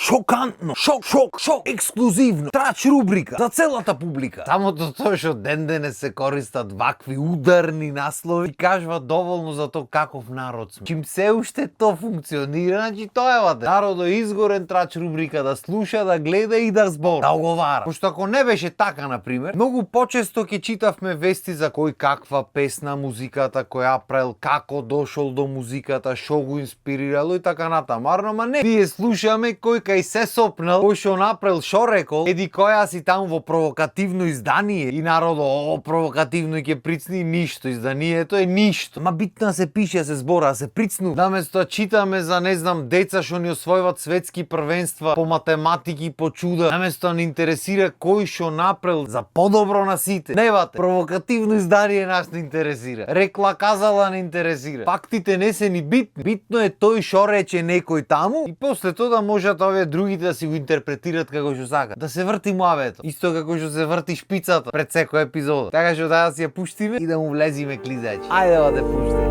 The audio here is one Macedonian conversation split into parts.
шокантно, шок, ексклузивно, трач рубрика за целата публика. Самото тоа што ден денес се користат вакви ударни наслови и кажува доволно за тоа каков народ сме. Чим се уште тоа функционира, значи тоа е ваде. Народот е изгорен трач рубрика да слуша, да гледа и да збор, да оговара. Пошто ако не беше така, например, многу почесто ќе читавме вести за кој каква песна музиката која правил, како дошол до музиката, што го инспирирало и така натаму. Ама не, ние слушаме кој кај се сопнал, кој што направил, што рекол, еди која си таму во провокативно издание и народот провокативно ќе прицни ништо, изданието е ништо. Ма битно се пише, се збора, се прицну. Наместо читаме за не знам деца што ни освојуваат светски првенства по математики, по чуда, наместо ни интересира кој што направил за подобро на сите. Невате, провокативно издание нас не интересира. Рекла казала не интересира. Фактите не се ни битни. Битно е тој што рече некој таму и после тоа да можат овие другите да си го интерпретират како што сакат. Да се врти муавето. Исто како што се врти шпицата пред секој епизода. Така што да си ја пуштиме и да му влезиме клизачи. Ајде да те пуштиме.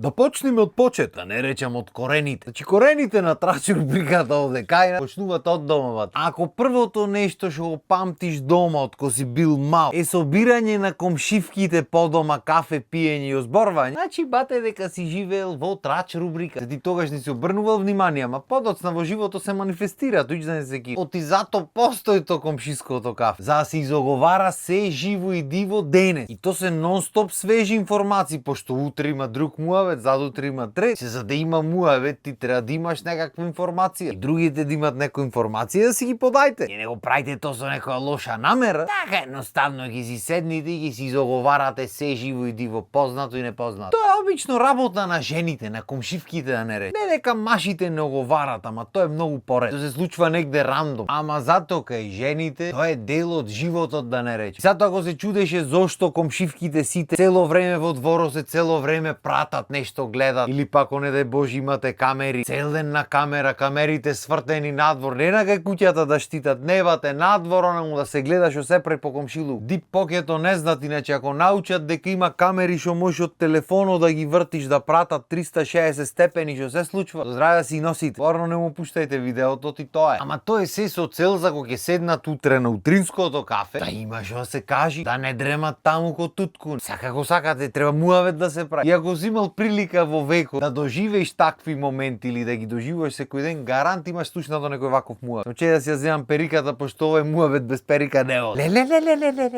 Да почнеме од почет, да не речам од корените. Значи корените на трач рубриката овде кај почнуваат од домовата. Ако првото нешто што го памтиш дома од кога си бил мал е собирање на комшивките по дома, кафе пиење и озборвање, значи бате дека си живеел во трач рубрика. Ти тогаш не си обрнувал внимание, ама подоцна во живото се манифестира, тој да не се ки. Оти зато постои то комшиското кафе, за да се изоговара се живо и диво денес. И то се нон-стоп свежи информации, пошто утре има друг муавет, задутре има трет, за да има муавет ти треба да имаш некаква информација. И другите да имат некоја информација да си ги подајте. И не го правите тоа со некоја лоша намера. Така едноставно ги си седните и ги си изоговарате се живо и диво, познато и непознато. Тоа е обично работа на жените, на комшивките да не рече. Не дека машите не оговарат, ама тоа е многу поред. Тоа се случва негде рандом. Ама затоа кај жените тоа е дел од животот да не рече. Затоа ако се чудеше зошто комшивките сите цело време во дворот се цело време пратат нешто гледат или пак не дај Боже имате камери, цел ден на камера, камерите свртени надвор, не на кај куќата да штитат, невате надвор онаму да се гледа што се прави по комшилук. Дип покето не знаат, иначе ако научат дека има камери што можеш од телефонот да ги вртиш да пратат 360 степени што се случва, до здраве да си носите. Порно не му пуштајте видеото ти тоа е. Ама тоа е се со цел за кога ќе седнат утре на утринското кафе, да има што да се кажи, да не дремат таму ко тутку. Како сакате, треба муавет да се прави. И ако си имал прилика во векот да доживееш такви моменти или да ги доживуваш секој ден, гарант имаш слушнато некој ваков муавет. Но че да си ја земам периката, пошто овој муавет без перика не оди.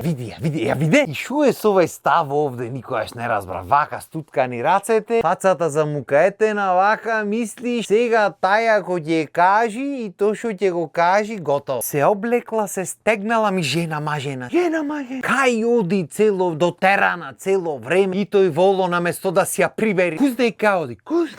Види ја. И шо е со овој став овде, никогаш не разбра. Вака стуткани рацете, фацата замукаетена, вака мислиш сега таја ако ќе кажи и тоа што ќе го кажи, готово. Се облекла, се стегнала ми жена мажена. Кај оди цело дотерана цело време и тој воло наместо да си ја прибери. Кој знае кај оди?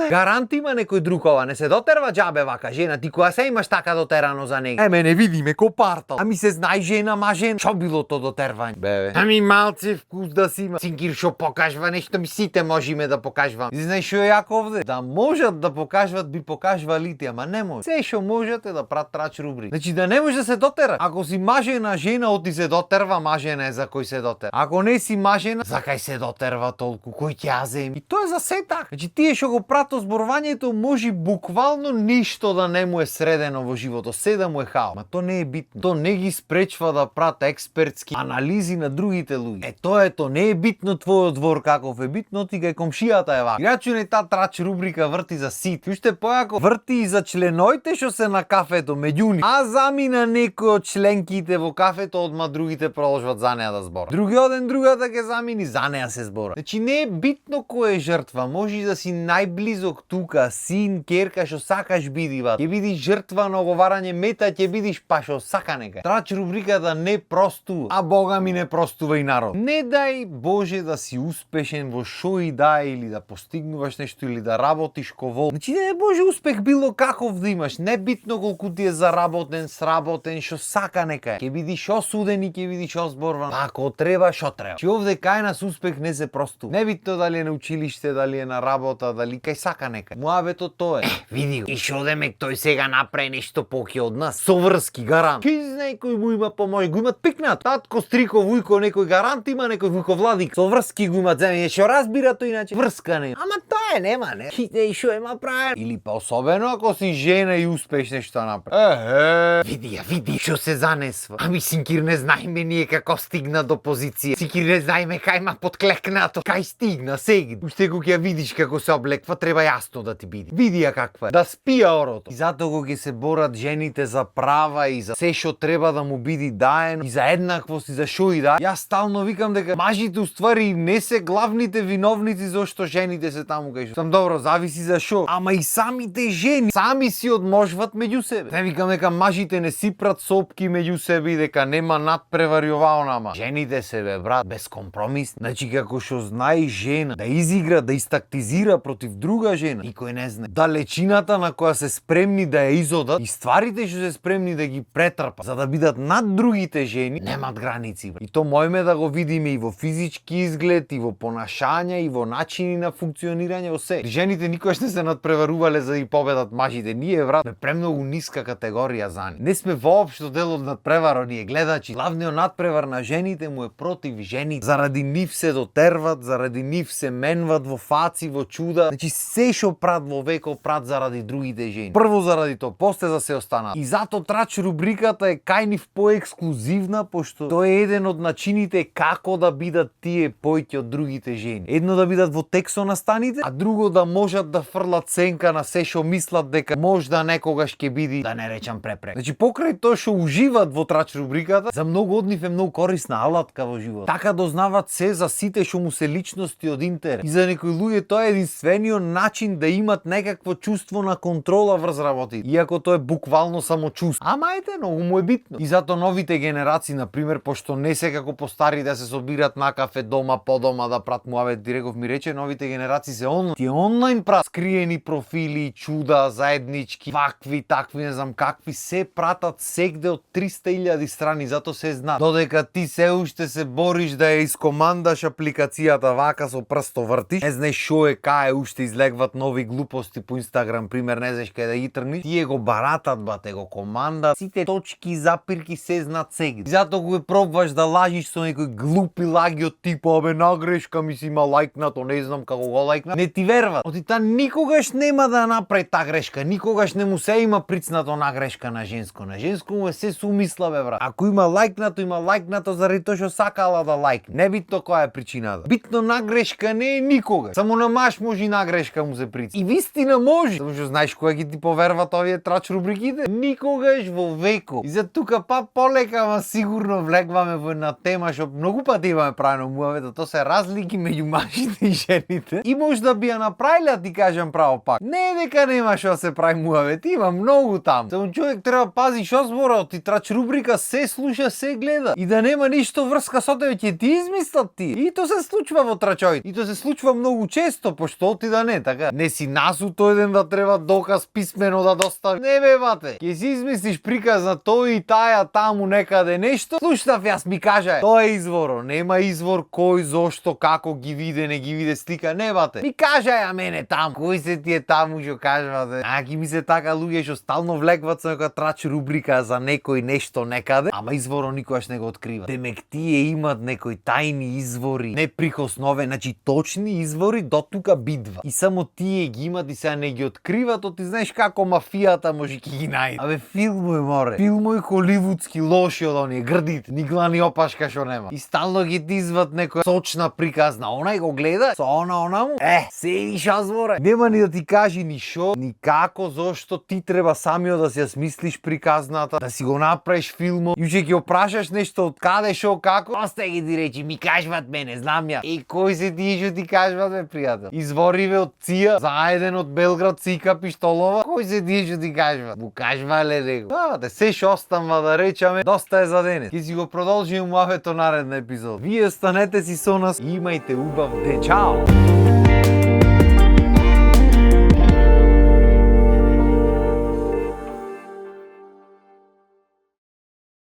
Гарант има некој друг ова, не се дотерва џабе вака жена, ти која се имаш така дотерано за нега. Не видиме ко партал. Ами се знае жена мажен, што било то дотервање? Бебе. Ами малце вкус да си има. Синкир што покажува нешто, ми сите можеме да покажувам. И знаеш што е јако овде? Да можат да покажуват, би покажувалите, ама не може. Се што можете да прават трач рубрик. Значи да не може да се дотера. Ако си мажена жена, оти се дотерва, мажена е за кој се дотера. Ако не си мажена, за кај се дотерва толку, кој ќе ја земи. И тоа е за се така. Значи тие што го прато зборувањето може буквално ништо да не му е средено во живото, се да му е хаос. Ма тоа не е битно. Тоа не ги спречва да прат експертски анализи на другите луѓе. Тоа не е битно твојот двор каков е битно, ти кај комшијата е вака. Иначе таа трач рубрика врти за сит. Уште појако врти и за членоите што се на кафето меѓу нив. А замина некој од членките во кафето, одма другите продолжуваат за неа да зборат. Други оден другата ќе замини, за неа се збора. Значи не е битно кој е жртва, може да си најблизок тука, син, керка, што сакаш биди ват. Ќе бидиш жртва на оговарање мета, ќе бидиш па што сака нека. Трач рубриката не простува, а Бога ми не простува и народ. Не дај Боже да си успешен во шо и да или да постигнуваш нешто или да работиш ко вол. Значи не Боже успех било каков да имаш, не битно колку ти е заработен, сработен, што сака нека. Ќе бидиш осуден и ќе бидиш озборван. Ако треба, што треба. Чи овде кај нас успех не се простува. Не битно дали е на училиште, дали дали е на работа, дали кај сака нека. Муабето тоа е. Види го. И шо демек тој сега направи нешто поќе од нас. Соврски гарант. Ки некој му има помој, го имат пикнат. Татко, стрико, вујко, некој гарант има, некој вујко владик. Соврски го имат земје, што разбира тој иначе. Врска не. Ама тоа е, нема, не. Хите и шо е направен. Или па особено ако си жена и успеш нешто направи. Види ја, види што се занесва. Ами Синкир не знаеме ние како стигна до позиција. Синкир не знаеме кај ма подклекнато. Кај стигна сега. Уште кога ќе видиш како се облеква, треба јасно да ти биде. Види ја каква е. Да спија орото. И затоа кога ќе се борат жените за права и за се што треба да му биде даено и за еднаквост и за шо и да. Јас стално викам дека мажите уствари не се главните виновници зашто жените се таму кај што. Сам добро, зависи за шо. Ама и самите жени сами си одможват меѓу себе. Не викам дека мажите не си прат сопки меѓу себе и дека нема надпреваривао нама. Жените се бе брат без компромис. Значи како што знае жена да изигра, да истактизира против друга жена, никој не знае. Далечината на која се спремни да ја изодат и стварите што се спремни да ги претрпат за да бидат над другите жени, немат граници. И то мојме да го видиме и во физички изглед, и во понашање, и во начини на функционирање, во се. Жените никогаш не се надпреварувале за да ги победат мажите. Ние, брат, сме премногу ниска категорија за нив. Не сме воопшто дел од надпреваро, ние гледачи. Главниот надпревар на жените му е против жените. Заради нив се дотерват, заради нив се менват во фаци, во чуда. Значи се што прат во веков прат заради другите жени. Прво заради тоа, после за се останат. И зато трач рубриката е кај нив поексклузивна, пошто тоа е еден од начините како да бидат тие поеќе од другите жени. Едно да бидат во тексто настаните, а друго да можат да фрлат сенка на се што мислат дека можда некогаш ќе биде, да не речам препрека. Значи покрај тоа што уживат во трач рубриката, за многу од нив е многу корисна алатка во животот. Така дознават се за сите што му се личности од интерес. И за некои луѓе тоа е единствениот начин да имат некакво чувство на контрола врз работите. Иако тоа е буквално само чувство. Ама ете, многу му е битно. И зато новите генерации, на пример, пошто не се како постари да се собират на кафе дома, по дома да прат муавет, диреков ми рече, новите генерации се онлайн. Тие онлайн прат скриени профили, чуда, заеднички, вакви, такви, не знам какви, се пратат сегде од 300.000 страни, зато се зна. Додека ти се уште се бориш да ја искомандаш апликацијата вака со прсто вртиш, не знаеш шо е, кај уште излегват нови глупости по Инстаграм, пример, не знаеш кај да ги тргниш, тие го баратат, бате, го командат, сите точки, запирки се знаат сегде. И зато го пробваш да лажиш со некои глупи лаги од типа, абе, нагрешка ми си има лајкнато, не знам како го лајкнат, не ти верват. Оти та никогаш нема да направи та грешка, никогаш не му се има прицнато на грешка на женско. На женско му е се сумисла, бе, брат. Ако има лајкнато заради тоа што сакала да лајкне. Небитно која е причината. Битно на грешка не е никогаш. Само на маж може и на грешка му се прицни. И вистина може. Само што знаеш која ги ти поверват овие трач рубриките? Никогаш во веко. И за тука па полека, ама сигурно влегваме во една тема што многу пати имаме правено муавета, тоа се разлики меѓу мажите и жените. И може да би ја направиле, ти кажам право пак. Не дека нема што се прави муавет, има многу таму. Само човек треба пази што зборот, ти трач рубрика се слуша, се гледа. И да нема ништо врска со тебе, ќе ти измислат ти. И тоа се случува во трачовите. И тоа се случува многу често, пошто ти да не, така. Не си насуто еден да треба доказ писмено да достави. Не бе, бате. Ќе си измислиш приказ на тој и таја таму некаде нешто. Слушнав јас, ми кажа, тоа е изворо. Нема извор кој, зошто, како ги виде, не ги виде слика. Не, бате. Ми кажа ја мене таму. Кој се ти е таму што кажувате? Ги ми се така луѓе што стално влегват со некоја трач рубрика за некој нешто некаде, ама изворо никогаш не го открива. Демек тие имат некои тајни извори, неприкосновени, значи точни извори до тука бидва. И само тие ги имат и сега не ги откриват, то ти знаеш како мафијата може ќе ги најде. Абе филмови море. Филмови холивудски лоши од оние грдите, ни глани опашка што нема. И стално ги дизват некоја сочна приказна. Онај го гледа со она му. Седи шо збора. Нема ни да ти кажи ни шо, ни како, зошто ти треба самиот да си ја смислиш приказната, да си го направиш филмот. И уште ќе опрашаш нешто од каде, шо, како. Оста ги ти речи, ми кажват мене, знам ја. Кој се тие што ти кажват, бе, пријател? Извориве од ЦИА, заеден од Белград, Цика Пиштолова. Кој се тие што ти кажват? Му кажвале него. Се што останува да речеме, доста е за денес. Ќе си го продолжиме муавето наредна епизод. Вие останете си со нас и имајте убав ден. Чао!